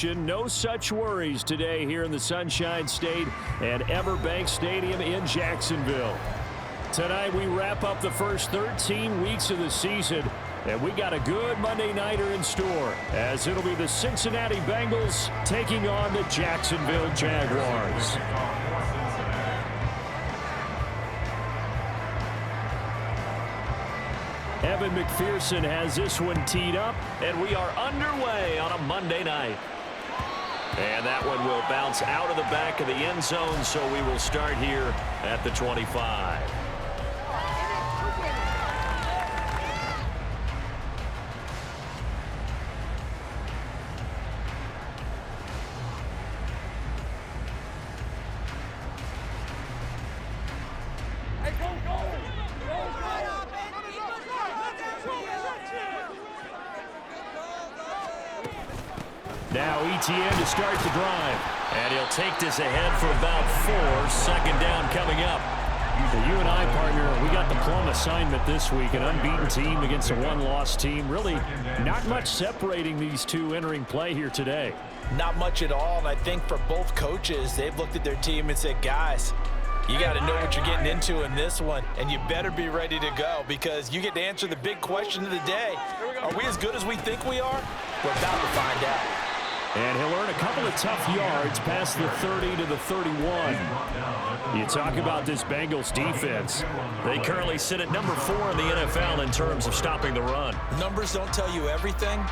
Nation. No such worries today here in the Sunshine State at Everbank Stadium in Jacksonville. Tonight we wrap up the first 13 weeks of the season, and we got a good Monday nighter in store, as it'll be the Cincinnati Bengals taking on the Jacksonville Jaguars. Evan McPherson has this one teed up, and we are underway on a Monday night. And that one will bounce out of the back of the end zone, so we will start here at the 25. Now ETN to start the drive. And he'll take this ahead for about 4. Second down coming up. You and I, partner, we got the plum assignment this week. An unbeaten team against a one-loss team. Really not much separating these two entering play here today. Not much at all. And I think for both coaches, they've looked at their team and said, guys, you got to know what you're getting into in this one, and you better be ready to go because you get to answer the big question of the day. Are we as good as we think we are? We're about to find out. And he'll earn a couple of tough yards past the 30 to the 31. You talk about this Bengals defense. They currently sit at number 4 in the NFL in terms of stopping the run. Numbers don't tell you everything,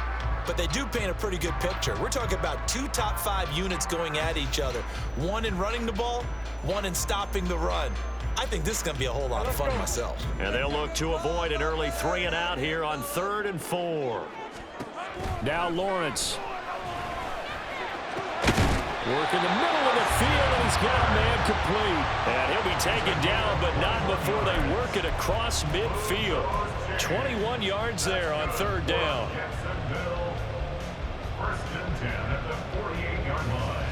but they do paint a pretty good picture. We're talking about 2 top 5 units going at each other. One in running the ball, one in stopping the run. I think this is going to be a whole lot of fun myself. And they'll look to avoid an early 3 and out here on 3rd and 4. Now Lawrence. Work in the middle of the field, and he's got a man complete. And he'll be taken down, but not before they work it across midfield. 21 yards there on 3rd down. First and 10 at the 48-yard line.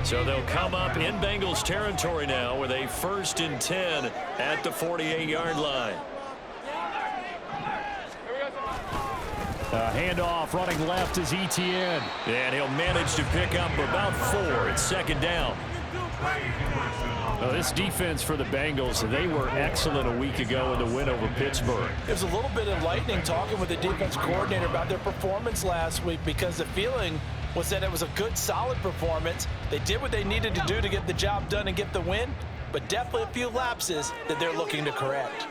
So they'll come up in Bengals territory now with a 1st and 10 at the 48-yard line. Handoff running left is ETN. And he'll manage to pick up about 4. It's 2nd down. This defense for the Bengals, they were excellent a week ago in the win over Pittsburgh. There's a little bit of lightning talking with the defense coordinator about their performance last week because the feeling was that it was a good, solid performance. They did what they needed to do to get the job done and get the win, but definitely a few lapses that they're looking to correct.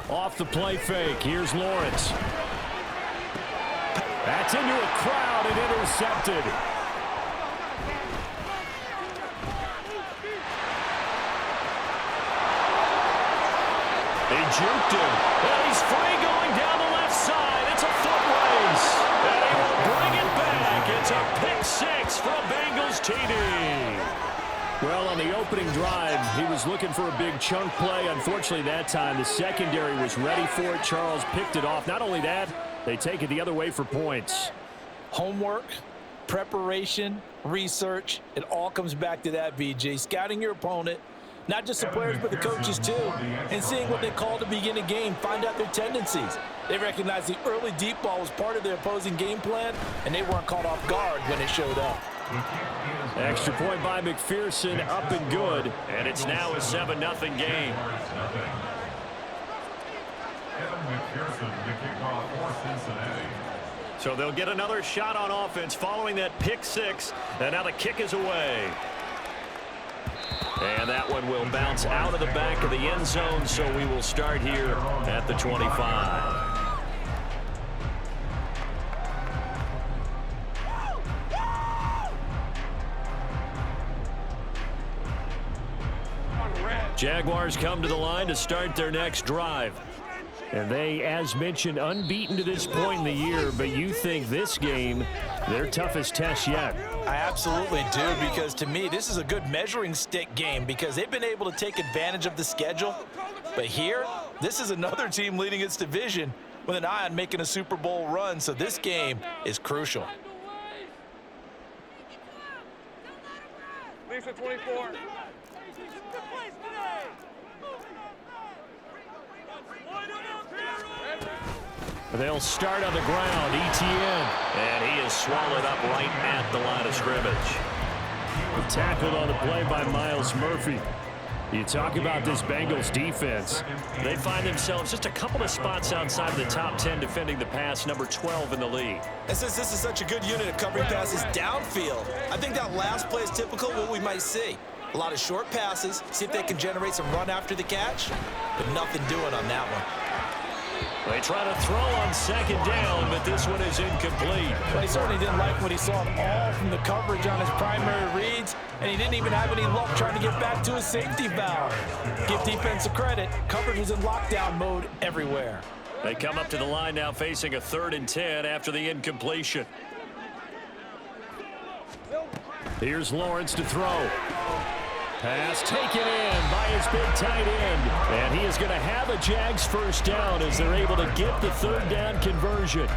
Off the play fake, here's Lawrence. That's into a crowd and intercepted. They juked him. And he's free going down the left side. It's a foot race. And he will bring it back. It's a pick 6 for a Bengals TD. Well, on the opening drive, he was looking for a big chunk play. Unfortunately, that time, the secondary was ready for it. Charles picked it off. Not only that, they take it the other way for points. Homework, preparation, research, it all comes back to that, BG. Scouting your opponent, not just the players, but the coaches too, and seeing what they call to begin a game, find out their tendencies. They recognize the early deep ball was part of their opposing game plan, and they weren't caught off guard when it showed up. Extra point by McPherson, up and good. And it's now a 7-0 game. So they'll get another shot on offense following that pick 6. And now the kick is away. And that one will bounce out of the back of the end zone, so we will start here at the 25. Jaguars come to the line to start their next drive. And they, as mentioned, unbeaten to this point in the year, but you think this game, their toughest test yet. I absolutely do, because to me, this is a good measuring stick game because they've been able to take advantage of the schedule. But here, this is another team leading its division with an eye on making a Super Bowl run, so this game is crucial. Lisa 24. They'll start on the ground. ETN. And he is swallowed up right at the line of scrimmage. Tackled on the play by Miles Murphy. You talk about this Bengals defense. They find themselves just a couple of spots outside of the top 10 defending the pass, number 12 in the league. And since this is such a good unit of covering passes downfield, I think that last play is typical of what we might see. A lot of short passes, see if they can generate some run after the catch, but nothing doing on that one. They try to throw on second down, but this one is incomplete. Well, he certainly didn't like what he saw all from the coverage on his primary reads, and he didn't even have any luck trying to get back to his safety valve. Give defensive credit, coverage was in lockdown mode everywhere. They come up to the line now facing a 3rd and 10 after the incompletion. Here's Lawrence to throw. Pass taken in by his big tight end. And he is going to have a Jags first down as they're able to get the 3rd down conversion.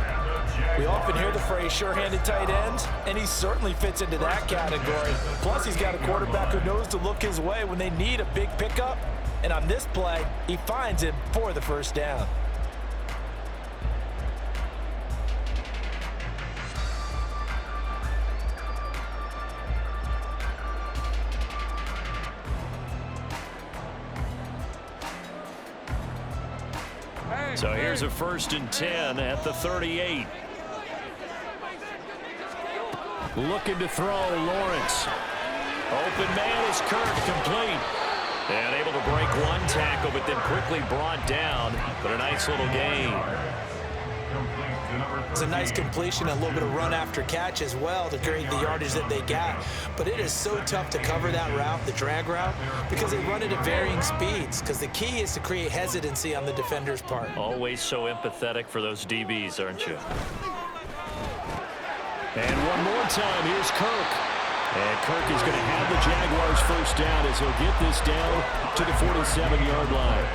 We often hear the phrase sure-handed tight ends, and he certainly fits into that category. Plus, he's got a quarterback who knows to look his way when they need a big pickup. And on this play, he finds him for the first down. So here's a 1st and 10 at the 38. Looking to throw, Lawrence. Open man is Kirk, complete. And able to break one tackle, but then quickly brought down. But a nice little gain. It's a nice completion, a little bit of run after catch as well to create the yardage that they got. But it is so tough to cover that route, the drag route, because they run it at varying speeds. Because the key is to create hesitancy on the defender's part. Always so empathetic for those DBs, aren't you? And one more time, here's Kirk. And Kirk is going to have the Jaguars first down as he'll get this down to the 47-yard line.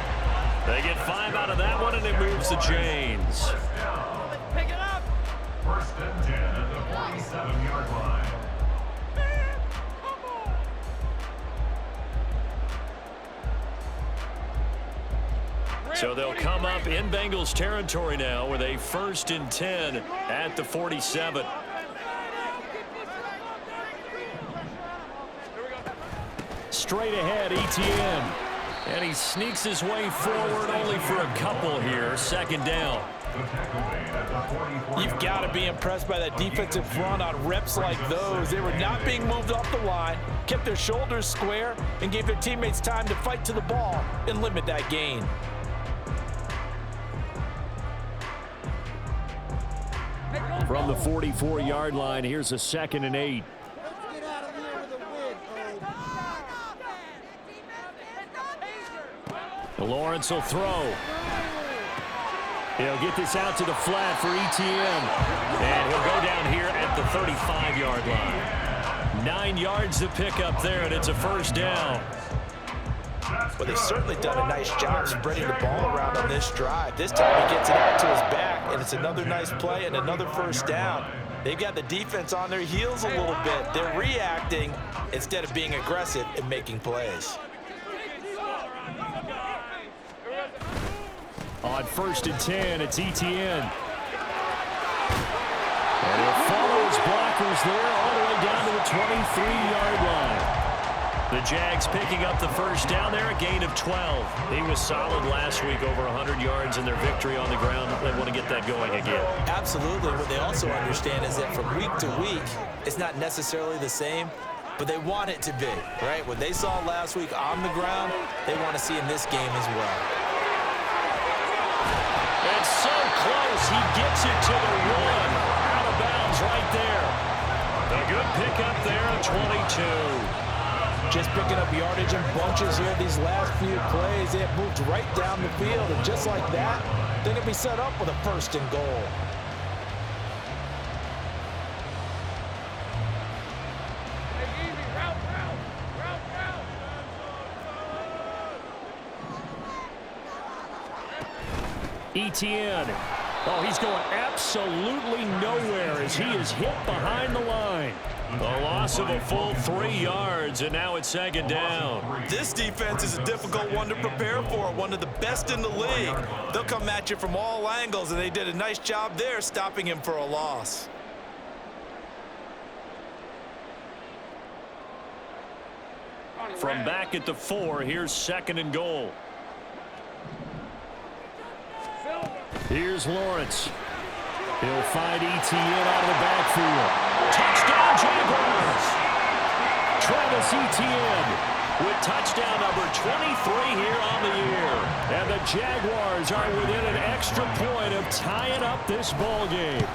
They get 5 out of that one, and it moves the chains. Pick it up. 1st and 10 at the 47-yard line. So they'll come up in Bengals territory now with a 1st and 10 at the 47. Straight ahead, ETN. And he sneaks his way forward only for a couple here. 2nd down. You've got to be impressed by that defensive front on reps like those. They were not being moved off the line, kept their shoulders square, and gave their teammates time to fight to the ball and limit that gain. From the 44-yard line, here's a 2nd and 8. Lawrence will throw. He'll get this out to the flat for ETN. And he'll go down here at the 35-yard line. 9 yards to pick up there, and it's a 1st down. Well, they've certainly done a nice job spreading the ball around on this drive. This time he gets it out to his back, and it's another nice play and another 1st down. They've got the defense on their heels a little bit. They're reacting instead of being aggressive and making plays. On 1st and 10, it's ETN. And he'll follow his blockers there all the way down to the 23-yard line. The Jags picking up the 1st down there, a gain of 12. He was solid last week, over 100 yards in their victory on the ground. They want to get that going again. Absolutely. What they also understand is that from week to week, it's not necessarily the same, but they want it to be, right? What they saw last week on the ground, they want to see in this game as well. It's so close. He gets it to the 1. Out of bounds right there. A good pickup there at 22. Just picking up yardage in bunches here these last few plays. They have moved right down the field, and just like that, they're going to be set up with a 1st and goal. Hey, easy, route. ETN. Oh, he's going absolutely nowhere as he is hit behind the line. A loss of a full 3 yards, and now it's second down. This defense is a difficult one to prepare for, one of the best in the league. They'll come at you from all angles, and they did a nice job there stopping him for a loss. From back at the 4, here's second and goal. Here's Lawrence. He'll find Etienne out of the backfield. Touchdown, Jaguars! Travis Etienne with touchdown number 23 here on the year. And the Jaguars are within an extra point of tying up this ball game.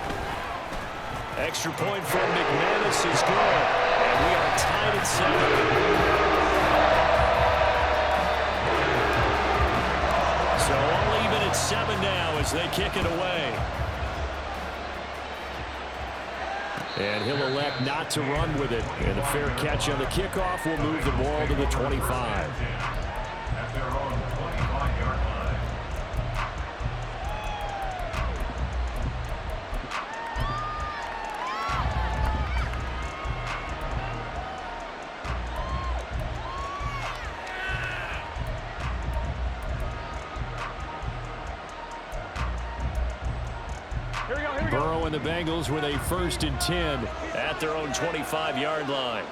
Extra point from McManus is good. And we are tied at 7. So all even at 7 now as they kick it away. And he'll elect not to run with it. And a fair catch on the kickoff will move the ball to the 25. At their own 25-yard line. Burrow and the Bengals with a 1st and 10 at their own 25-yard line.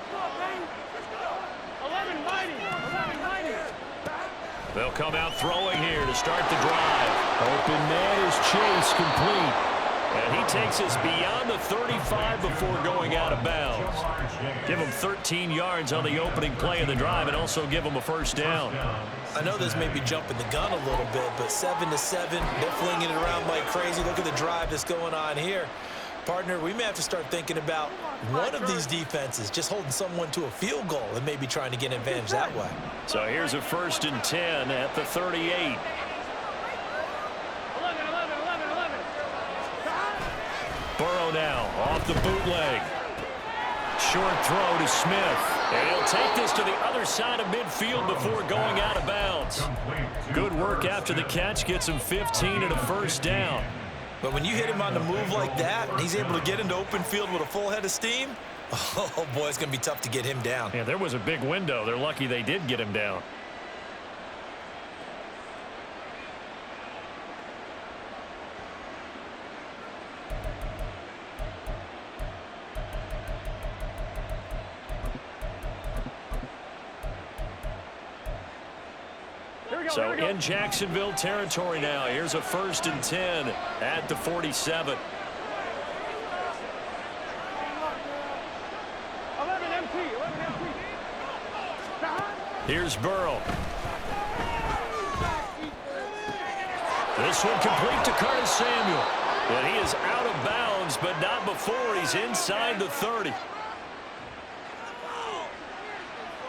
They'll come out throwing here to start the drive. Open man is Chase, complete. And he takes us beyond the 35 before going out of bounds. Give him 13 yards on the opening play of the drive and also give him a 1st down. I know this may be jumping the gun a little bit, but 7-7, they're flinging it around like crazy. Look at the drive that's going on here. Partner, we may have to start thinking about one of these defenses just holding someone to a field goal and maybe trying to get an advantage that way. So here's a 1st and 10 at the 38. Burrow now off the bootleg. Short throw to Smith. And he'll take this to the other side of midfield before going out of bounds. Good work after the catch. Gets him 15 and a 1st down. But when you hit him on the move like that, and he's able to get into open field with a full head of steam, oh, boy, it's going to be tough to get him down. Yeah, there was a big window. They're lucky they did get him down. So in Jacksonville territory now. Here's a 1st and 10 at the 47. 11 MT. Here's Burrow. This one complete to Curtis Samuel. And he is out of bounds, but not before he's inside the 30.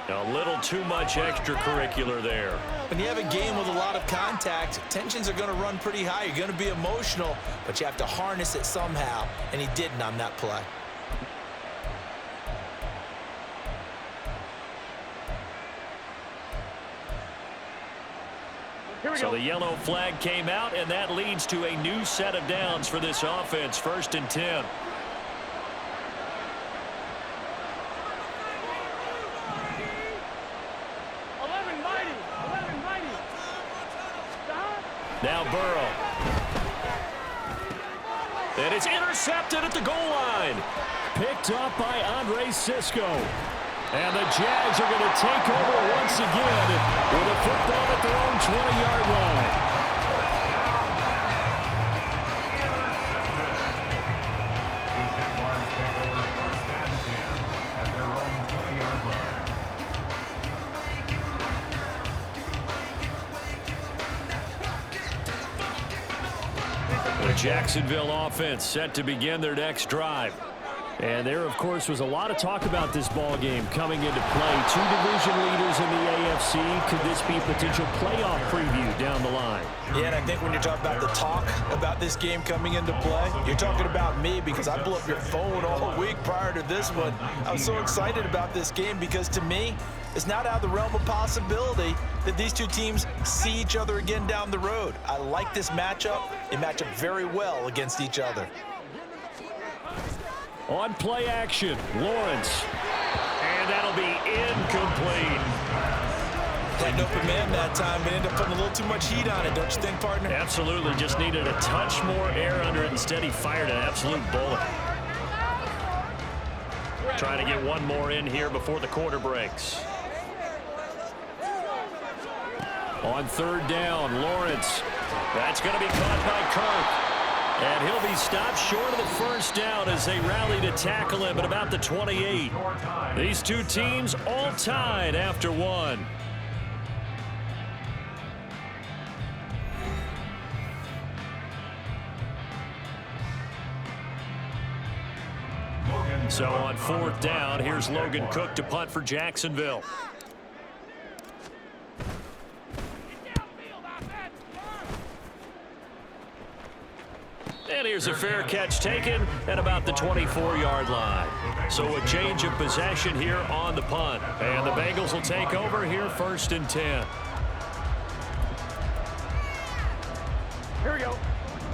A little too much extracurricular there. When you have a game with a lot of contact, tensions are going to run pretty high. You're going to be emotional, but you have to harness it somehow, and he didn't on that play. So the yellow flag came out, and that leads to a new set of downs for this offense. 1st and 10. Now Burrow. And it's intercepted at the goal line. Picked up by Andre Sisco. And the Jags are going to take over once again with a football at their own 20-yard line. The Jacksonville offense set to begin their next drive. And there, of course, was a lot of talk about this ball game coming into play. 2 division leaders in the AFC. Could this be a potential playoff preview down the line? Yeah, and I think when you're talking about the talk about this game coming into play, you're talking about me because I blew up your phone all week prior to this one. I was so excited about this game because, to me, it's not out of the realm of possibility that these two teams see each other again down the road. I like this matchup. They match up very well against each other. On play action, Lawrence. And that'll be incomplete. Had an open man that time, but ended up putting a little too much heat on it, don't you think, partner? Absolutely. Just needed a touch more air under it. Instead, he fired an absolute bullet. Trying to get one more in here before the quarter breaks. On third down, Lawrence. That's going to be caught by Kirk. And he'll be stopped short of the first down as they rally to tackle him at about the 28. These two teams all tied after one. So on fourth down, here's Logan Cook to punt for Jacksonville. And here's a fair catch taken at about the 24-yard line. So a change of possession here on the punt. And the Bengals will take over here, 1st and 10. Here we go.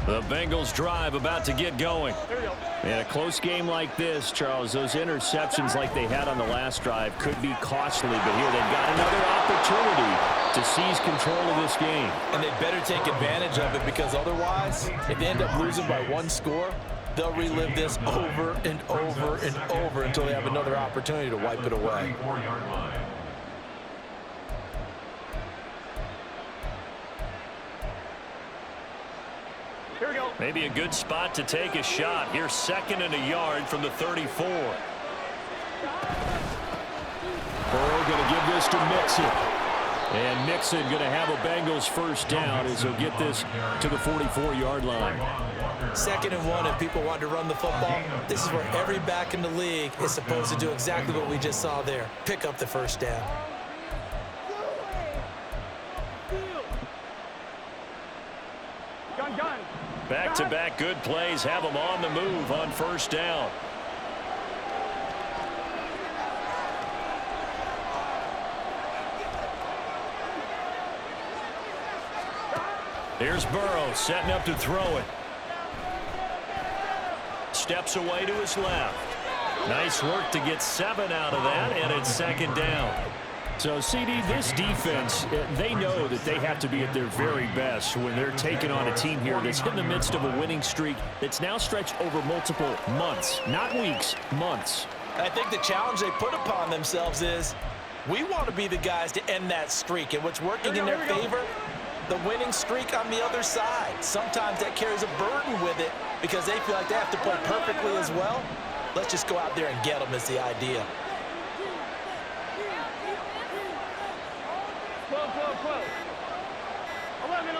The Bengals drive about to get going. Here we go. In a close game like this, Charles, those interceptions like they had on the last drive could be costly. But here they've got another opportunity to seize control of this game. And they better take advantage of it, because otherwise, if they end up losing by one score, they'll relive this over and over and over until they have another opportunity to wipe it away. Here we go. Maybe a good spot to take a shot. Here's 2nd and a yard from the 34. Burrow going to give this to Mixon. And Mixon going to have a Bengals first down as he'll get this to the 44-yard line. 2nd and 1, if people want to run the football, this is where every back in the league is supposed to do exactly what we just saw there. Pick up the first down. Gun. Back-to-back good plays have them on the move on first down. Here's Burrow setting up to throw it. Steps away to his left. Nice work to get 7 out of that, and it's 2nd down. So, CD, this defense, they know that they have to be at their very best when they're taking on a team here that's in the midst of a winning streak that's now stretched over multiple months, not weeks, months. I think the challenge they put upon themselves is, we want to be the guys to end that streak, and what's working in their favor, the winning streak on the other side. Sometimes that carries a burden with it because they feel like they have to play perfectly as well. Let's just go out there and get them is the idea. Close. 11.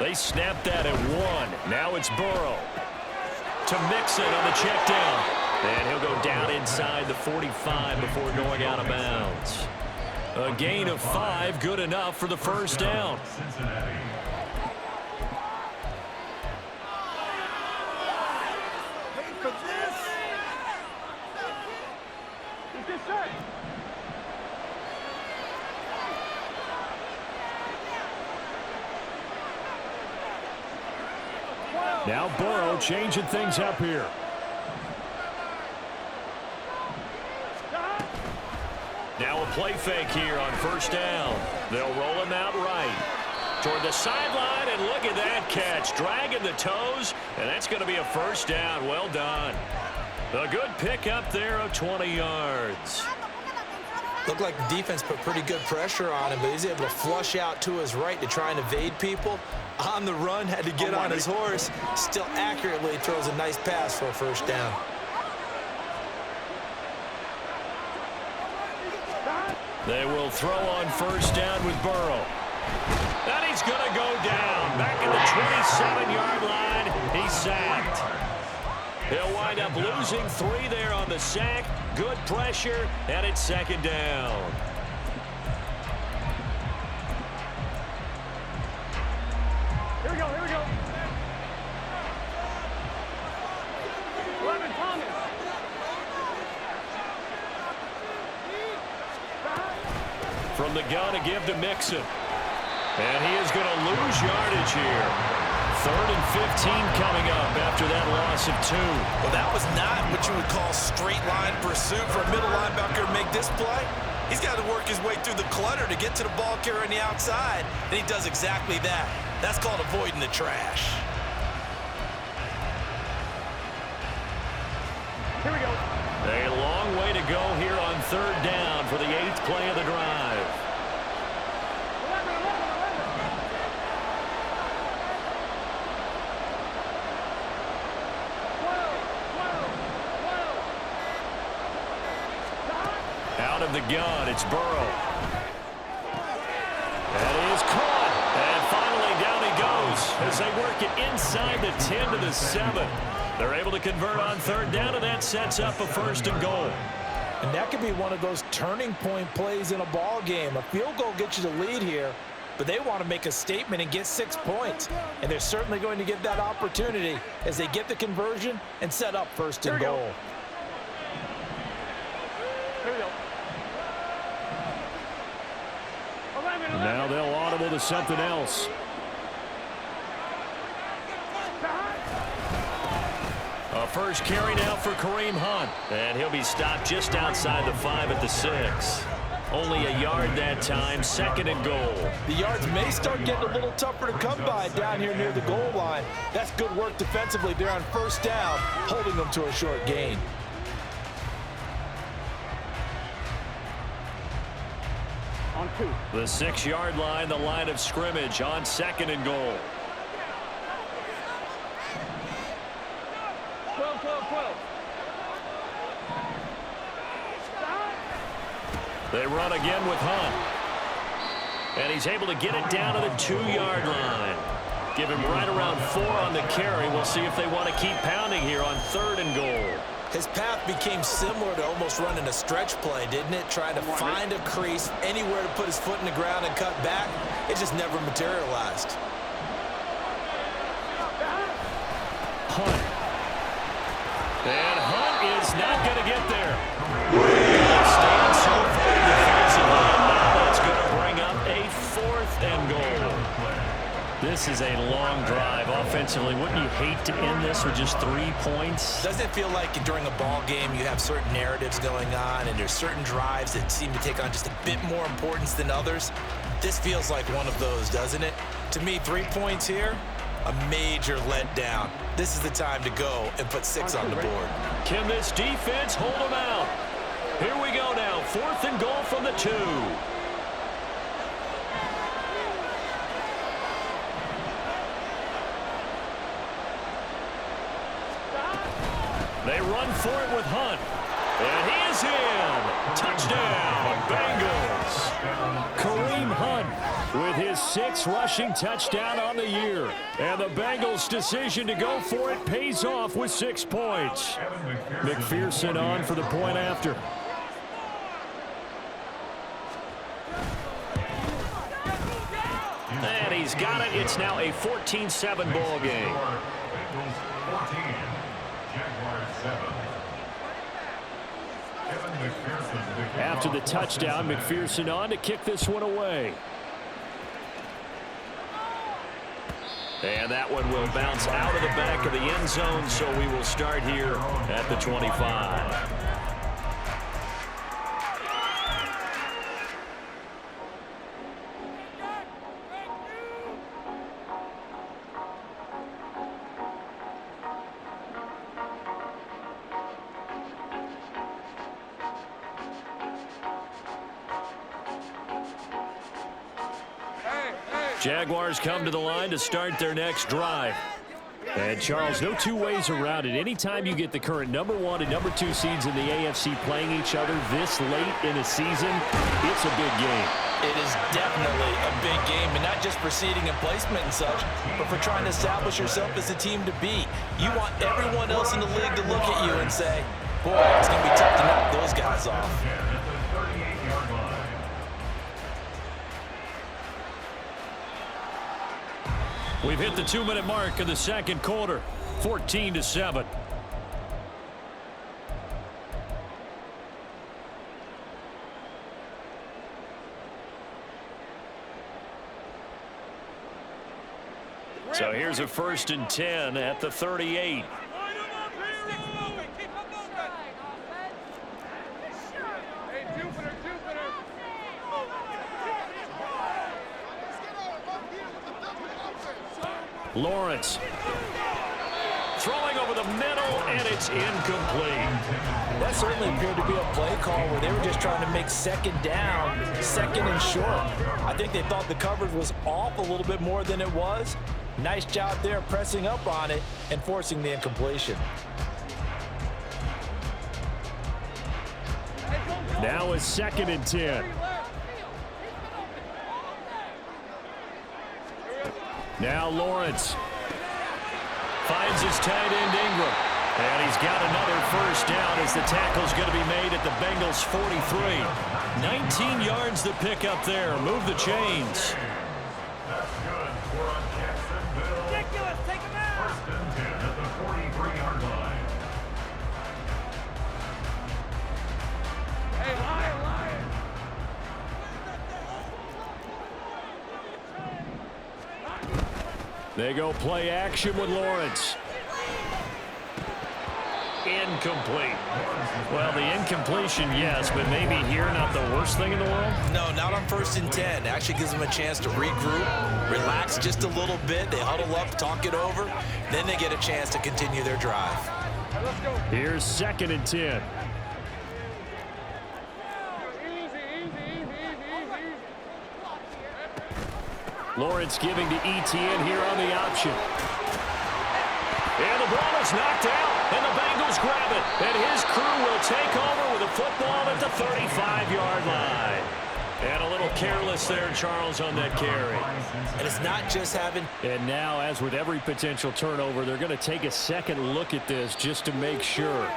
They snapped that at 1. Now it's Burrow to Mixon on the check down. And he'll go down inside the 45 before going out of bounds. A gain of 5, good enough for the first down. Now Burrow changing things up here. Now a play fake here on first down. They'll roll him out right toward the sideline, and look at that catch. Dragging the toes, and that's going to be a first down. Well done. A good pick up there of 20 yards. Looked like the defense put pretty good pressure on him, but he's able to flush out to his right to try and evade people. On the run, had to get on his horse. Still accurately throws a nice pass for a first down. They will throw on first down with Burrow. And he's going to go down. Back at the 27-yard line, he's sacked. He'll wind up losing 3 there on the sack. Good pressure, and it's 2nd down. Here we go. 11, Thomas. from the gun to give to Mixon. And he is going to lose yardage here. 3rd and 15 coming up after that loss of 2. Well, that was not what you would call straight line pursuit for a middle linebacker to make this play. He's got to work his way through the clutter to get to the ball carrier on the outside, and he does exactly that. That's called avoiding the trash. Here we go. A long way to go here on 3rd down for the 8th play of the drive. 12. Out of the gun, it's Burrow. That is caught. And finally down he goes as they work it inside the 10 to the 7. They're able to convert on 3rd down, and that sets up a 1st and goal. And that could be one of those turning point plays in a ball game. A field goal gets you the lead here, but they want to make a statement and get 6 points. And they're certainly going to get that opportunity as they get the conversion and set up 1st and goal. Here we go. 11. Now they'll audible to something else. A first carry now for Kareem Hunt. And he'll be stopped just outside the 5 at the 6. Only a yard that time, 2nd and goal. The yards may start getting a little tougher to come by down here near the goal line. That's good work defensively there on 1st down, holding them to a short gain. On 2. The 6-yard line, the line of scrimmage on 2nd and goal. 12. They run again with Hunt. And he's able to get it down to the 2-yard line. Give him right around 4 on the carry. We'll see if they want to keep pounding here on 3rd and goal. His path became similar to almost running a stretch play, didn't it? Trying to find a crease, anywhere to put his foot in the ground and cut back. It just never materialized. Hunt. And Hunt is not going to get there. Stands so far defensively, and now that's going to bring up a 4th and goal. This is a long drive offensively. Wouldn't you hate to end this with just 3 points? Doesn't it feel like during a ball game you have certain narratives going on and there's certain drives that seem to take on just a bit more importance than others? This feels like one of those, doesn't it? To me, 3 points here, a major letdown. This is the time to go and put 6 on the board. Can this defense hold them out? Here we go now, 4th and goal from the 2. They run for it with Hunt. And he is in. Touchdown, Bengals. Kareem Hunt with his 6th rushing touchdown on the year. And the Bengals' decision to go for it pays off with 6 points. McPherson on for the point after. And he's got it. It's now a 14-7 ball game. After the touchdown, McPherson on to kick this one away. And that one will bounce out of the back of the end zone, so we will start here at the 25. Jaguars come to the line to start their next drive. And, Charles, no two ways around it. Anytime you get the current number 1 and number 2 seeds in the AFC playing each other this late in a season, it's a big game. It is definitely a big game, and not just for seeding and placement and such, but for trying to establish yourself as a team to beat. You want everyone else in the league to look at you and say, boy, it's going to be tough to knock those guys off. We've hit the 2-minute mark of the second quarter, 14-7. Here's a 1st and 10 at the 38. Lawrence throwing over the middle, and it's incomplete. That certainly appeared to be a play call where they were just trying to make second down, second and short. I think they thought the coverage was off a little bit more than it was. Nice job there pressing up on it and forcing the incompletion. Now a 2nd and 10. Now Lawrence finds his tight end Ingram. And he's got another 1st down as the tackle's going to be made at the Bengals 43. 19 yards to pick up there. Move the chains. That's good for a Jacksonville. Ridiculous. Take him out. 1st and 10 at the 43-yard line. Hey, lion. They go play action with Lawrence. Incomplete. Well, the incompletion, yes, but maybe here not the worst thing in the world? No, not on 1st and 10. Actually gives them a chance to regroup, relax just a little bit. They huddle up, talk it over. Then they get a chance to continue their drive. Let's go. Here's 2nd and 10. Easy. Lawrence giving to Etienne here on the option. And the ball is knocked out, and the Bengals grab it. And his crew will take over with a football at the 35-yard line. And a little careless there, Charles, on that carry. And it's not just having... And now, as with every potential turnover, they're going to take a second look at this just to make sure.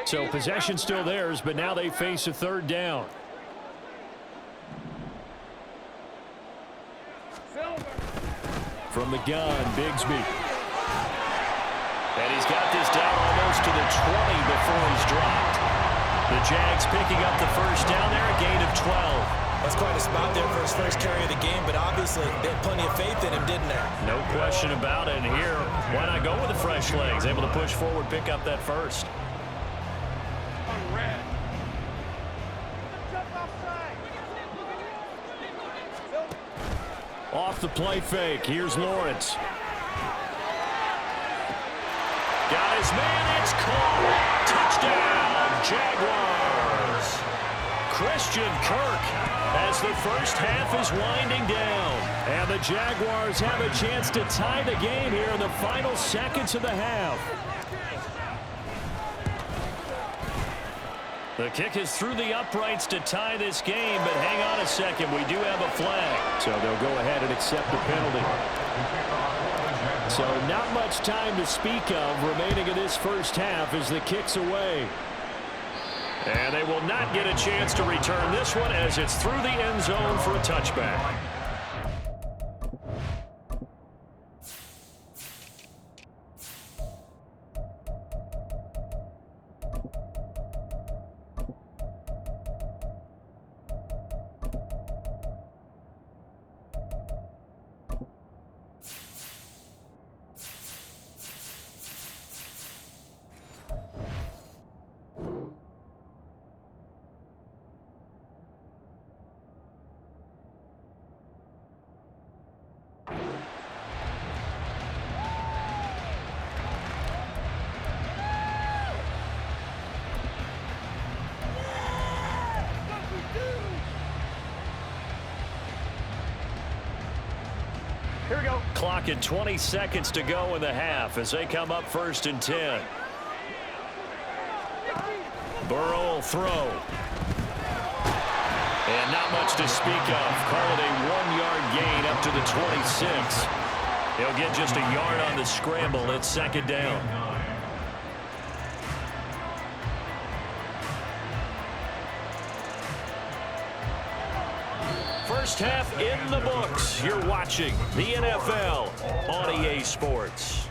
So possession still theirs, but now they face a 3rd down. From the gun, Bigsby. And he's got this down almost to the 20 before he's dropped. The Jags picking up the 1st down there, a gain of 12. That's quite a spot there for his first carry of the game, but obviously they had plenty of faith in him, didn't they? No question about it. And here, why not go with the fresh legs? Able to push forward, pick up that 1st. Off the play fake. Here's Lawrence. Got his man. It's caught. Touchdown, Jaguars. Christian Kirk as the first half is winding down. And the Jaguars have a chance to tie the game here in the final seconds of the half. The kick is through the uprights to tie this game, but hang on a second. We do have a flag. So they'll go ahead and accept the penalty. So not much time to speak of remaining in this first half as the kick's away. And they will not get a chance to return this one as it's through the end zone for a touchback. Here we go. Clock at 20 seconds to go in the half as they come up 1st and 10. Burrow will throw. And not much to speak of. Call it a 1-yard gain up to the 26. He'll get just a yard on the scramble. It's 2nd down. half in the books. You're watching the NFL on EA Sports.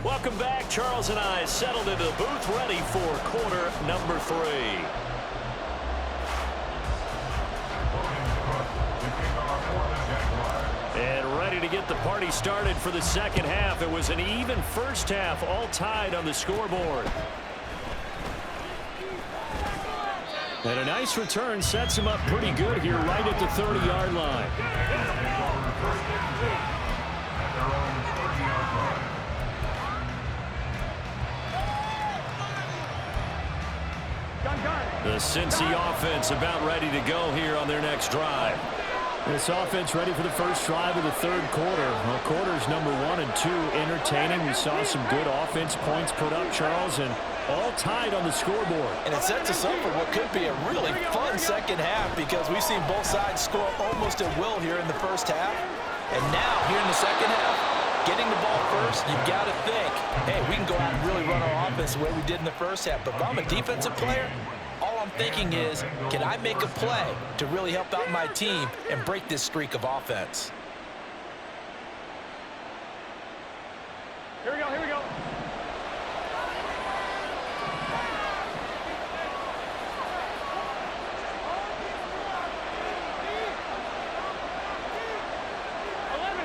Welcome back. Charles and I settled into the booth, ready for quarter number 3. And ready to get the party started for the second half. It was an even first half, all tied on the scoreboard. And a nice return sets him up pretty good here right at the 30-yard line. The Cincy offense about ready to go here on their next drive. This offense ready for the first drive of the third quarter. Well, quarters number 1 and 2 entertaining. We saw some good offense points put up, Charles, and all tied on the scoreboard. And it sets us up for what could be a really fun second half because we've seen both sides score almost at will here in the first half. And now, here in the second half, getting the ball first, you've got to think, hey, we can go out and really run our offense the way we did in the first half. But if I'm a defensive player, all I'm thinking is, can I make a play to really help out my team and break this streak of offense? Here we go, here we go.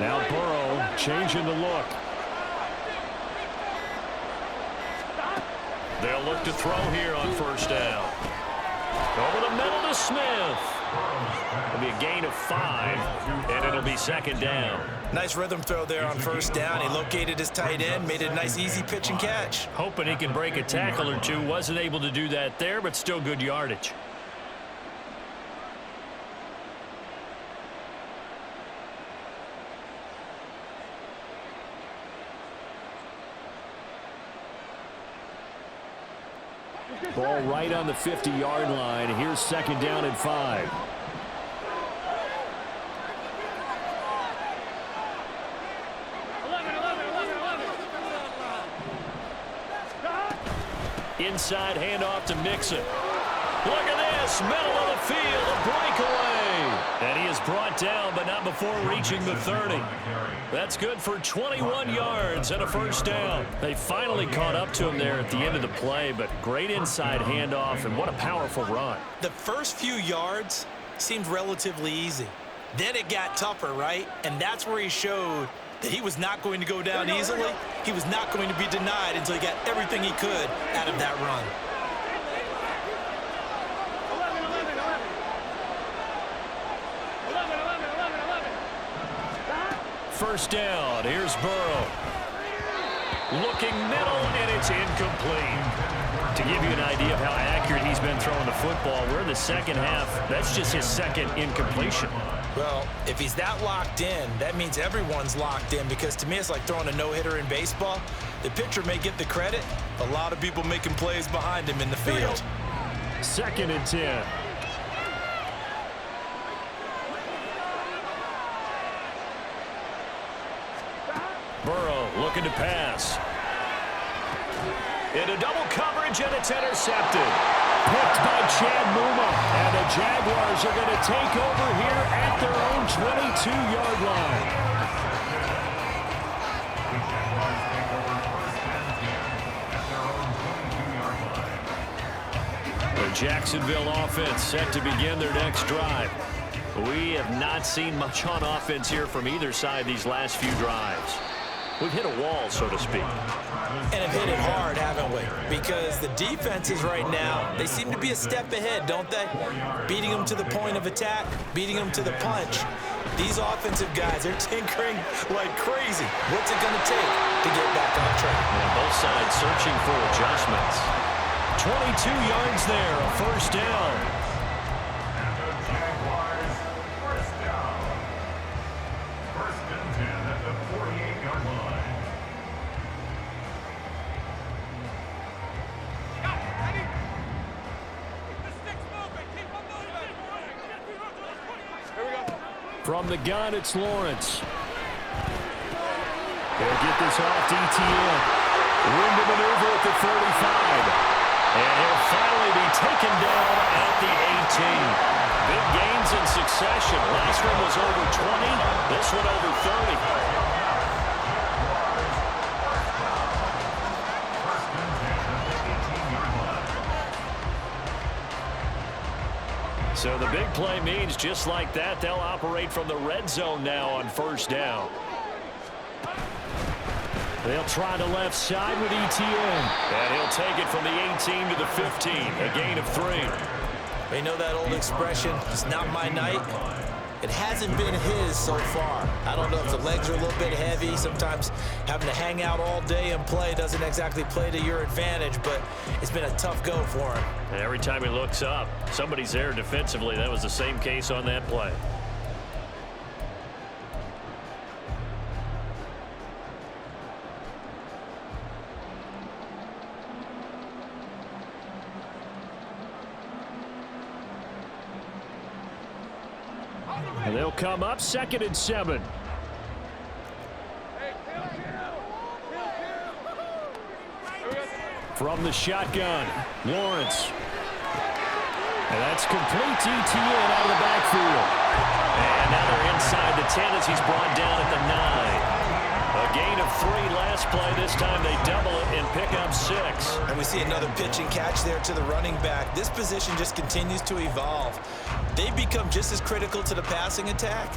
Now Burrow changing the look. They'll look to throw here on first down. Over the middle to Smith. It'll be a gain of 5, and it'll be second down. Nice rhythm throw there on first down. He located his tight end, made it a nice easy pitch and catch. Hoping he can break a tackle or two. Wasn't able to do that there, but still good yardage. Ball right on the 50-yard line. Here's second down and 5. Inside handoff to Mixon. Look at this, middle of the field, a breakaway. And he is brought down, but not before reaching the 30. That's good for 21 yards and a first down. They finally caught up to him there at the end of the play, but great inside handoff, and what a powerful run. The first few yards seemed relatively easy. Then it got tougher, right? And that's where he showed that he was not going to go down easily. He was not going to be denied until he got everything he could out of that run. First down, here's Burrow. Looking middle, and it's incomplete. To give you an idea of how accurate he's been throwing the football, we're in the second half. That's just his second incompletion. Well, if he's that locked in, that means everyone's locked in, because to me it's like throwing a no-hitter in baseball. The pitcher may get the credit. A lot of people making plays behind him in the field. Second and 10. Burrow looking to pass. Into double coverage, and it's intercepted. Picked by Chad Muma. And the Jaguars are going to take over here at their own 22-yard line. The Jacksonville offense set to begin their next drive. We have not seen much on offense here from either side these last few drives. We've hit a wall, so to speak. And have hit it hard, haven't we? Because the defenses right now, they seem to be a step ahead, don't they? Beating them to the point of attack, beating them to the punch. These offensive guys are tinkering like crazy. What's it going to take to get back on track? Yeah, both sides searching for adjustments. 22 yards there, a first down. From the gun, it's Lawrence. They'll get this off to ETN. Room to maneuver at the 35. And he'll finally be taken down at the 18. Big gains in succession. Last one was over 20. This one over 30. So the big play means just like that, they'll operate from the red zone now on first down. They'll try the left side with ETN. And he'll take it from the 18 to the 15, a gain of 3. You know that old expression, it's not my night? It hasn't been his so far. I don't know if the legs are a little bit heavy. Sometimes having to hang out all day and play doesn't exactly play to your advantage, but it's been a tough go for him. And every time he looks up, somebody's there defensively. That was the same case on that play. And they'll come up 2nd and 7. From the shotgun, Lawrence. And that's complete to ETN out of the backfield. And now they're inside the 10 as he's brought down at the 9. A gain of 3 last play. This time they double it and pick up 6. And we see another pitch and catch there to the running back. This position just continues to evolve. They've become just as critical to the passing attack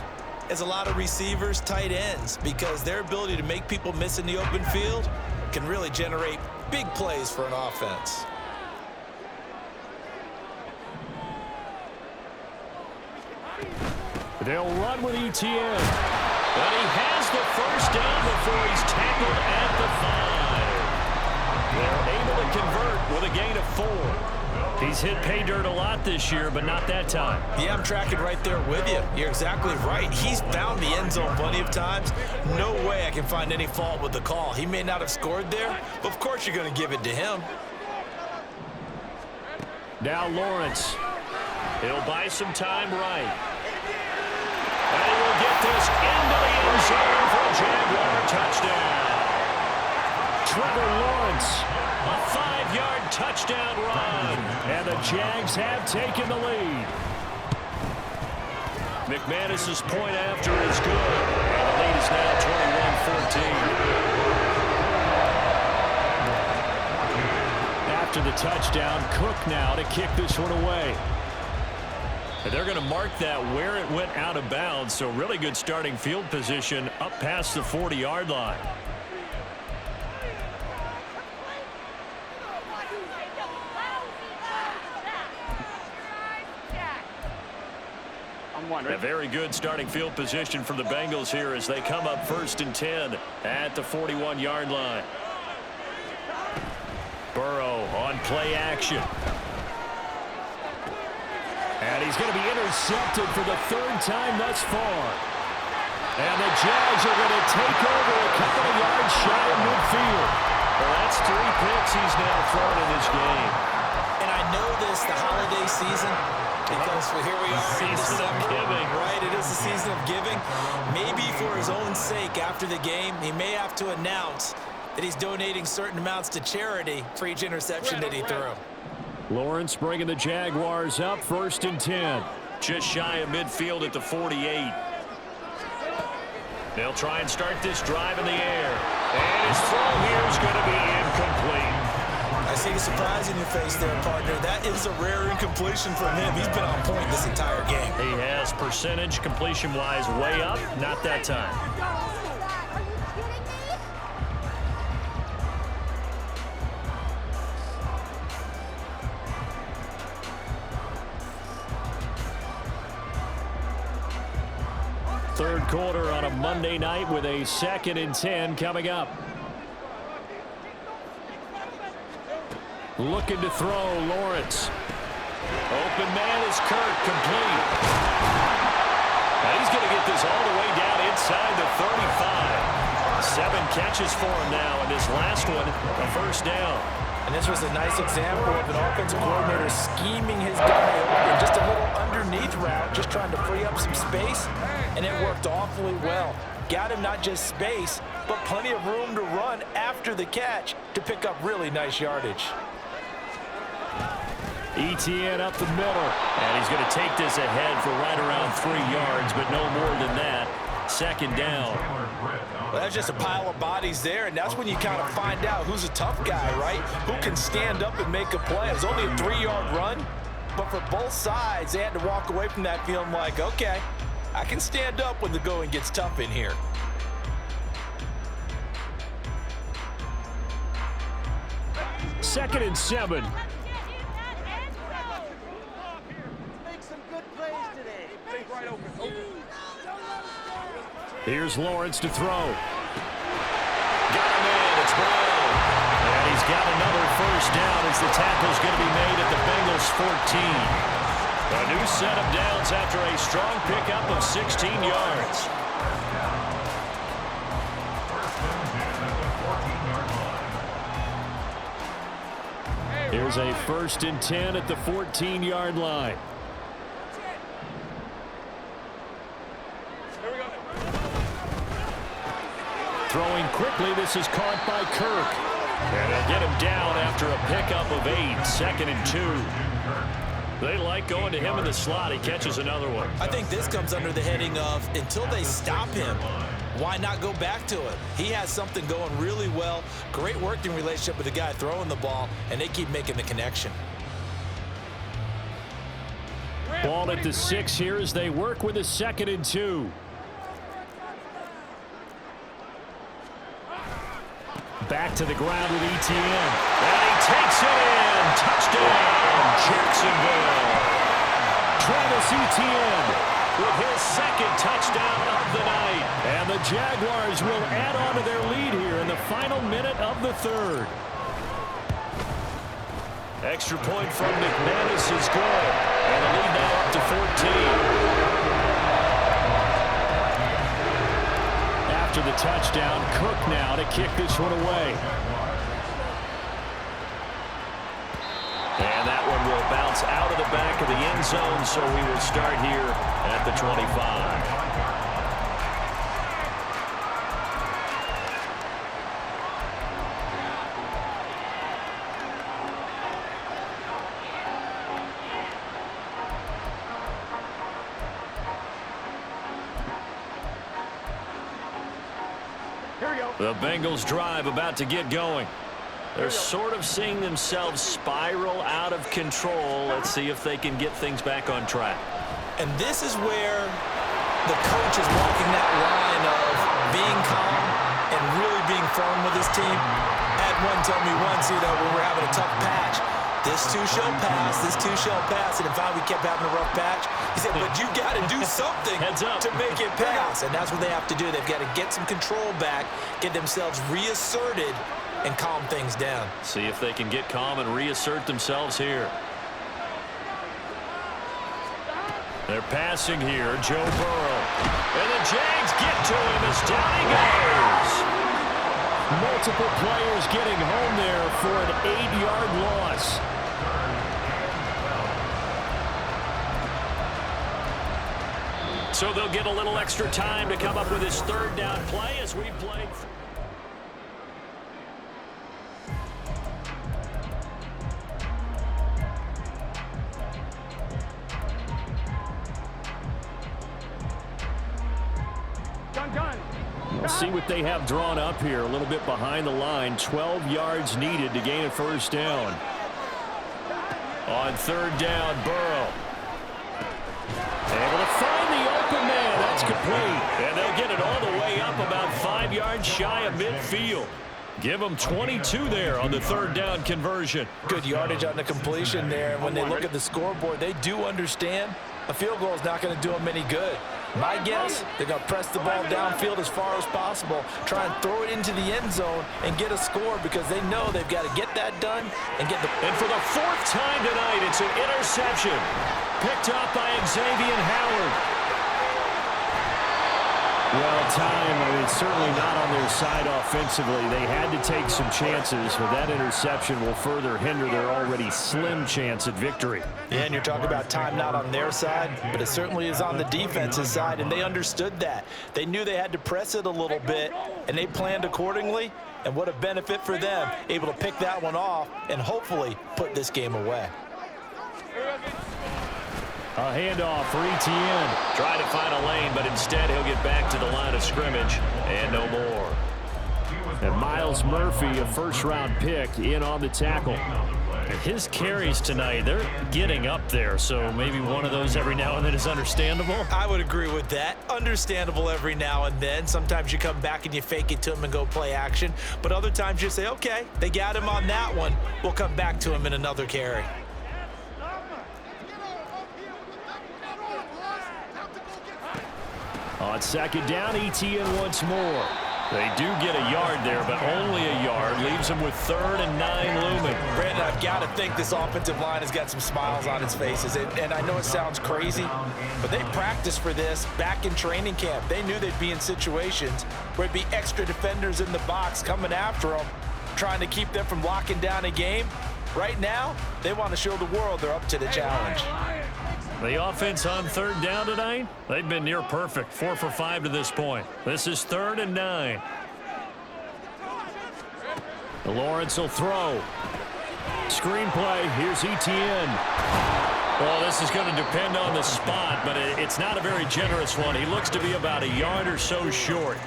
as a lot of receivers, tight ends, because their ability to make people miss in the open field can really generate big plays for an offense. They'll run with ETN. But he has the first down before he's tackled at the 5. They're able to convert with a gain of 4. He's hit pay dirt a lot this year, but not that time. Yeah, I'm tracking right there with you. You're exactly right. He's found the end zone plenty of times. No way I can find any fault with the call. He may not have scored there, but of course you're going to give it to him. Now Lawrence. He'll buy some time right. And he will get this into the end zone for a Jaguar touchdown. Trevor Lawrence. A 5-yard touchdown run. And the Jags have taken the lead. McManus's point after is good. And the lead is now 21-14. After the touchdown, Cook now to kick this one away. And they're going to mark that where it went out of bounds. So really good starting field position up past the 40-yard line. A very good starting field position for the Bengals here as they come up 1st and 10 at the 41-yard line. Burrow on play action. And he's going to be intercepted for the 3rd time thus far. And the Jags are going to take over a couple of yards shy of midfield. Well, that's 3 picks he's now thrown in this game. And I know this, the holiday season, because here we are in December, right? It is the season of giving. Maybe for his own sake after the game, he may have to announce that he's donating certain amounts to charity for each interception that he threw. Lawrence bringing the Jaguars up 1st and 10. Just shy of midfield at the 48. They'll try and start this drive in the air. And his throw here is going to be incomplete. I see the surprise in your face there, partner. That is a rare incompletion from him. He's been on point this entire game. He has percentage completion-wise way up. Not that time. Third quarter on a Monday night with a 2nd and 10 coming up. Looking to throw, Lawrence. Open man is Kirk, complete. And he's going to get this all the way down inside the 35. 7 catches for him now, and this last one, a 1st down. And this was a nice example of an offensive coordinator scheming his guy open, just a little underneath route, just trying to free up some space, and it worked awfully well. Got him not just space, but plenty of room to run after the catch to pick up really nice yardage. ETN up the middle, and he's going to take this ahead for right around 3 yards, but no more than that. Second down. Well, that's just a pile of bodies there, and that's when you kind of find out who's a tough guy, right? Who can stand up and make a play. It was only a 3-yard run, but for both sides, they had to walk away from that feeling like, okay, I can stand up when the going gets tough in here. Second and 7. Here's Lawrence to throw. Got him in. It's Brown. And he's got another first down as the tackle's going to be made at the Bengals 14. A new set of downs after a strong pickup of 16 yards. Here's a 1st and 10 at the 14-yard line. Throwing quickly, this is caught by Kirk. And they'll get him down after a pickup of 8, 2nd and 2. They like going to him in the slot. He catches another one. I think this comes under the heading of until they stop him, why not go back to it? He has something going really well. Great working relationship with the guy throwing the ball, and they keep making the connection. Ball at the 6 here as they work with a 2nd and 2. Back to the ground with ETN. And he takes it in. Touchdown, Jacksonville. Travis Etienne with his 2nd touchdown of the night. And the Jaguars will add on to their lead here in the final minute of the 3rd. Extra point from McManus is good. And the lead now up to 14. After the touchdown, Cook now to kick this one away. And that one will bounce out of the back of the end zone, so we will start here at the 25. The Bengals drive about to get going. They're sort of seeing themselves spiral out of control. Let's see if they can get things back on track. And this is where the coach is walking that line of being calm and really being firm with his team. I had one tell me once, when we're having a tough patch, this too shall pass, this too shall pass, and if we kept having a rough patch, he said, but you got to do something to make it pass, and that's what they have to do. They've got to get some control back, get themselves reasserted, and calm things down. See if they can get calm and reassert themselves here. They're passing here, Joe Burrow. And the Jags get to him as down he goes. Multiple players getting home there for an 8-yard loss. So they'll get a little extra time to come up with his 3rd down play as we play. Let's see what they have drawn up here. A little bit behind the line. 12 yards needed to gain a 1st down. On 3rd down, Burrow. Able to find the open man. That's complete. And they'll get it all the way up about 5 yards shy of midfield. Give them 22 there on the 3rd down conversion. Good yardage on the completion there. And when they look at the scoreboard, they do understand a field goal is not going to do them any good. My guess, they're going to press the ball downfield as far as possible, try and throw it into the end zone and get a score because they know they've got to get that done and get the... And for the 4th time tonight, it's an interception picked up by Xavier Howard. Well, time, I mean, certainly not on their side offensively. They had to take some chances, but that interception will further hinder their already slim chance at victory. Yeah, and you're talking about time not on their side, but it certainly is on the defense's side, and they understood that. They knew they had to press it a little bit, and they planned accordingly, and what a benefit for them, able to pick that one off and hopefully put this game away. A handoff for Etienne. Trying to find a lane, but instead he'll get back to the line of scrimmage and no more. And Miles Murphy, a first-round pick, in on the tackle. His carries tonight, they're getting up there, so maybe one of those every now and then is understandable. I would agree with that. Understandable every now and then. Sometimes you come back and you fake it to him and go play action, but other times you say, okay, they got him on that one. We'll come back to him in another carry. On second down, Etienne once more. They do get a yard there, but only a yard. Leaves them with 3rd and 9 looming. Brandon, I've got to think this offensive line has got some smiles on its faces. And I know it sounds crazy, but they practiced for this back in training camp. They knew they'd be in situations where it'd be extra defenders in the box coming after them, trying to keep them from locking down a game. Right now, they want to show the world they're up to the challenge. The offense on 3rd down tonight, they've been near perfect. 4 for 5 to this point. This is 3rd and 9. Lawrence will throw. Screenplay. Here's Etienne. Well, this is going to depend on the spot, but it's not a very generous one. He looks to be about a yard or so short.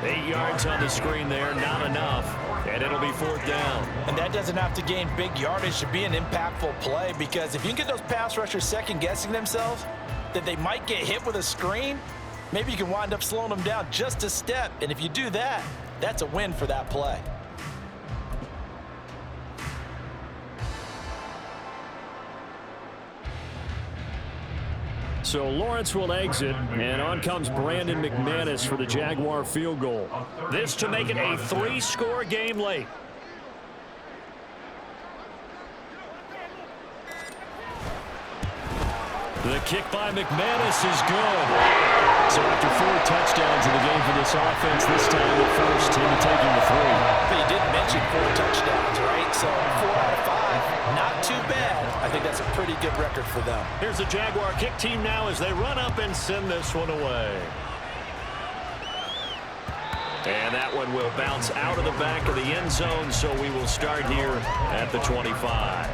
8 yards on the screen there, not enough. And it'll be 4th down. And that doesn't have to gain big yardage to be an impactful play, because if you can get those pass rushers second-guessing themselves, that they might get hit with a screen, maybe you can wind up slowing them down just a step. And if you do that, that's a win for that play. So Lawrence will exit, and on comes Brandon McManus for the Jaguar field goal. This to make it a 3-score game late. The kick by McManus is good. So after 4 touchdowns in the game for this offense, this time the first, him taking the 3. But you did mention 4 touchdowns, right? So 4 out of 5, not too bad. I think that's a pretty good record for them. Here's the Jaguar kick team now as they run up and send this one away. And that one will bounce out of the back of the end zone, so we will start here at the 25.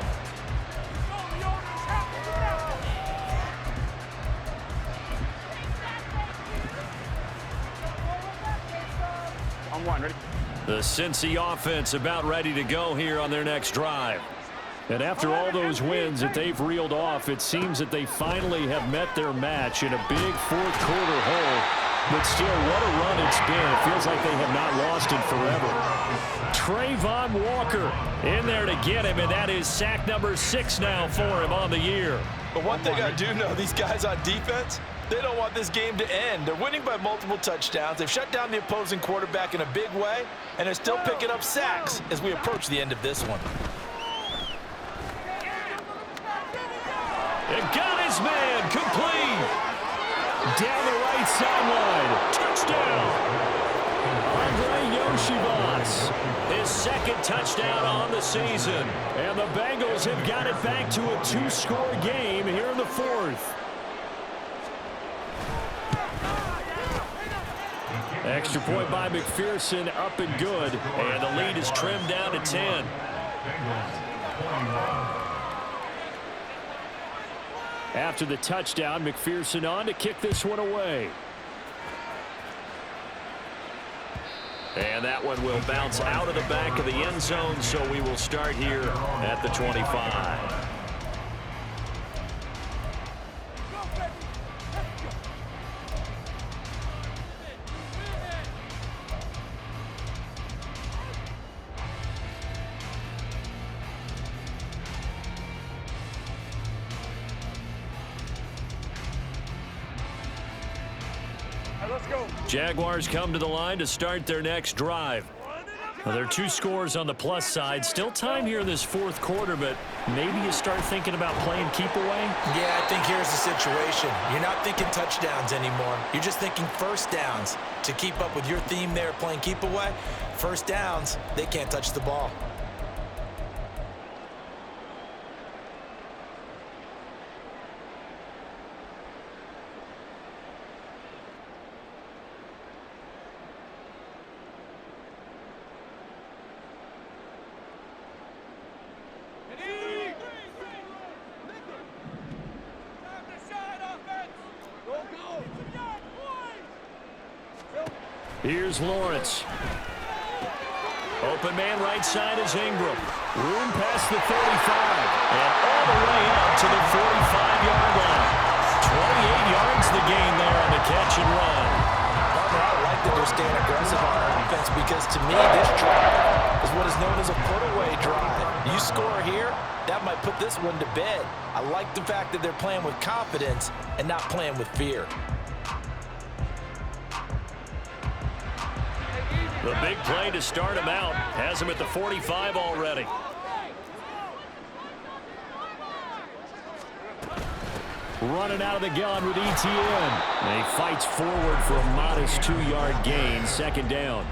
On 1, ready? The Cincy offense about ready to go here on their next drive. And after all those wins that they've reeled off, it seems that they finally have met their match in a big fourth-quarter hole. But still, what a run it's been. It feels like they have not lost it forever. Trayvon Walker in there to get him, and that is sack number 6 now for him on the year. But one thing I do know, these guys on defense, they don't want this game to end. They're winning by multiple touchdowns. They've shut down the opposing quarterback in a big way, and they're still picking up sacks as we approach the end of this one. And got his man complete. Down the right sideline. Touchdown. Andre Yoshivas. His 2nd touchdown on the season. And the Bengals have got it back to a 2-score game here in the 4th. Extra point by McPherson, up and good. And the lead is trimmed down to 10. After the touchdown, McPherson on to kick this one away. And that one will bounce out of the back of the end zone, so we will start here at the 25. Let's go. Jaguars come to the line to start their next drive. Well, there are 2 scores on the plus side. Still time here in this fourth quarter, but maybe you start thinking about playing keep away? Yeah, I think here's the situation. You're not thinking touchdowns anymore. You're just thinking first downs. To keep up with your theme there, playing keep away, first downs, they can't touch the ball. Here's Lawrence. Open man right side is Ingram. Room past the 35. And all the way out to the 45-yard line. 28 yards the gain there on the catch and run. I like that they're staying aggressive on offense because to me this drive is what is known as a put-away drive. You score here, that might put this one to bed. I like the fact that they're playing with confidence and not playing with fear. The big play to start him out. Has him at the 45 already. Running out of the gun with ETN. And he fights forward for a modest 2-yard gain. Second down.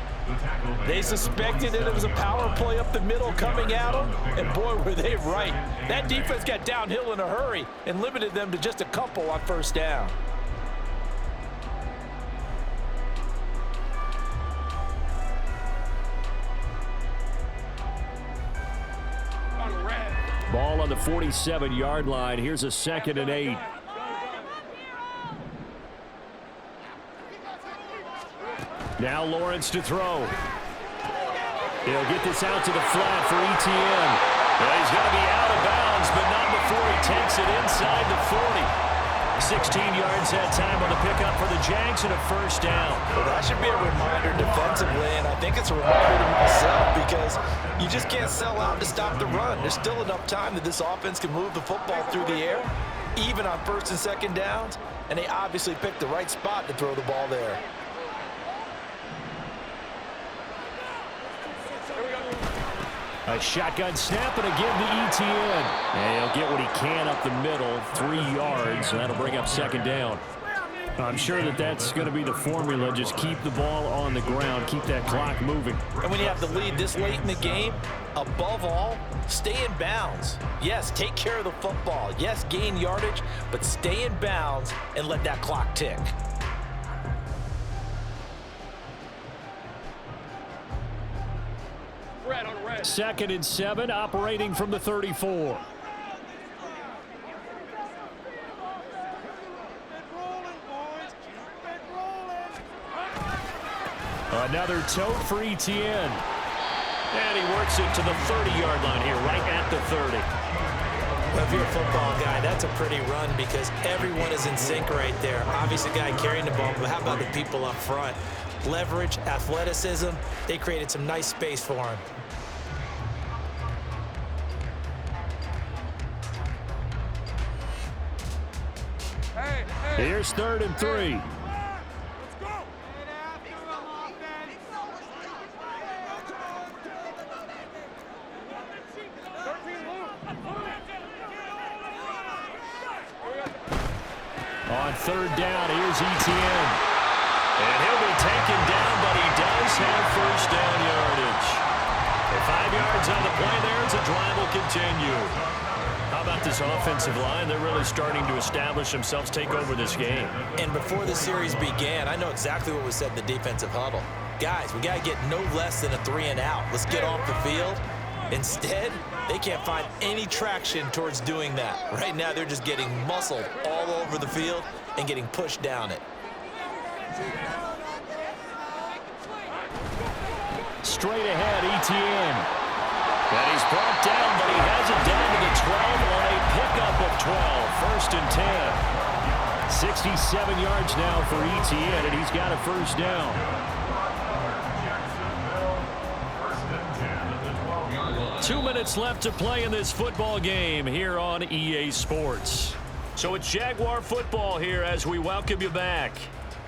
They suspected that it was a power play up the middle coming at them, and boy, were they right. That defense got downhill in a hurry and limited them to just a couple on first down. Ball on the 47-yard line. Here's a 2nd and 8. Now Lawrence to throw. He'll get this out to the flat for ETN. Well, he's going to be out of bounds, but not before he takes it inside the 40. 16 yards that time on the pickup for the Jags and a first down. Well, that should be a reminder defensively, and I think it's a reminder to myself because you just can't sell out to stop the run. There's still enough time that this offense can move the football through the air, even on first and second downs, and they obviously picked the right spot to throw the ball there. A shotgun snap and again to ETN. And he'll get what he can up the middle, 3 yards, and that'll bring up second down. I'm sure that that's going to be the formula. Just keep the ball on the ground, keep that clock moving. And when you have the lead this late in the game, above all, stay in bounds. Yes, take care of the football. Yes, gain yardage, but stay in bounds and let that clock tick. Second and 7, operating from the 34. Another tote for ETN. And he works it to the 30-yard line here, right at the 30. Well, if you're a football guy, that's a pretty run because everyone is in sync right there. Obviously, the guy carrying the ball, but how about the people up front? Leverage, athleticism, they created some nice space for him. Here's 3rd and 3. On 3rd down, here's ETN. And he'll be taken down, but he does have first down yardage. And 5 yards on the play there as the drive will continue. How about this offensive line? They're really starting to establish themselves, take over this game. And before the series began, I know exactly what was said in the defensive huddle. Guys, we got to get no less than a 3 and out. Let's get off the field. Instead, they can't find any traction towards doing that. Right now, they're just getting muscled all over the field and getting pushed down it. Straight ahead, ETN. And he's brought down, but he has it down to the 12 on a pickup of 12. 1st and 10. 67 yards now for ETN, and he's got a first down. 2 minutes left to play in this football game here on EA Sports. So it's Jaguar football here as we welcome you back.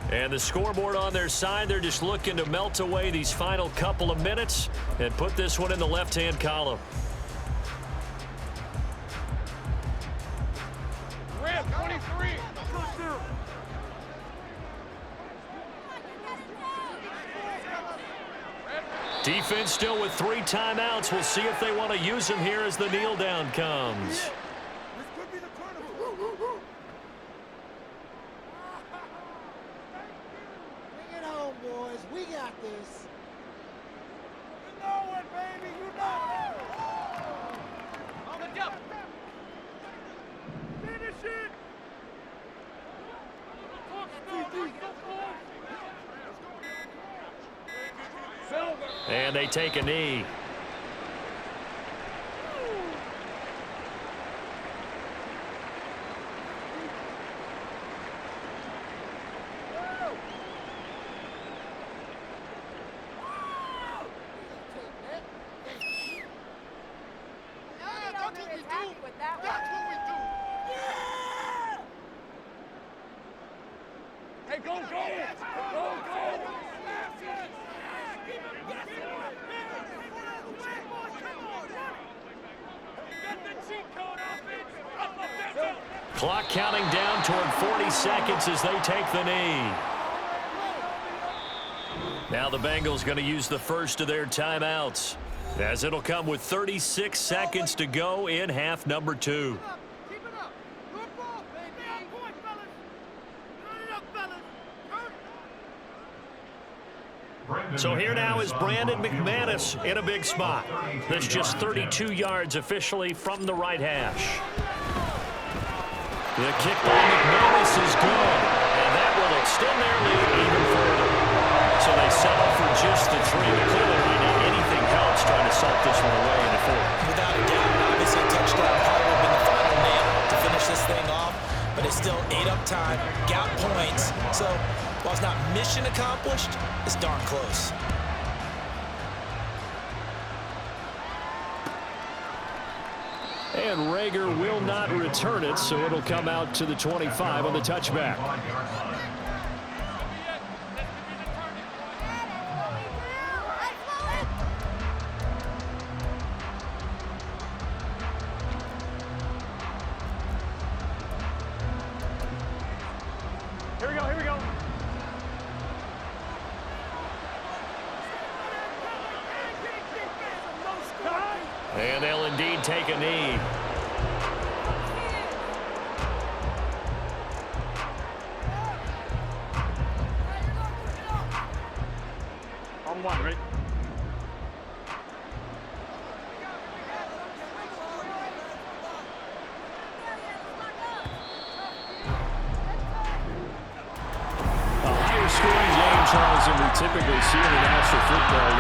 And the scoreboard on their side, they're just looking to melt away these final couple of minutes and put this one in the left-hand column. Red 23. Defense still with 3 timeouts. We'll see if they want to use them here as the kneel down comes. This could be the tournament. Bring it home, boys. We got this. You know it, baby. You know it. On the jump. Finish it. And they take a knee. Hey, go, go. Go, go. Clock counting down toward 40 seconds as they take the knee. Now the Bengals going to use the first of their timeouts, as it'll come with 36 seconds to go in half number 2. Keep it up. Good ball, baby. On point, fellas. Turn it up, fellas. So here now is Brandon McManus in a big spot. That's just 32 yards officially from the right hash. The kick by McManus is good, and that will extend their lead even further. So they settle for just the 3, but clearly right now anything helps trying to salt this one away in the 4th. Without a doubt, obviously a touchdown probably would have been the final nail to finish this thing off, but it's still ate up time, got points. So while it's not mission accomplished, it's darn close. And Rager will not return it, so it'll come out to the 25 on the touchback. Here we go, here we go. And they'll indeed take a knee. On 1, ready? A higher scoring game, Charles, than we typically see in the National Football League.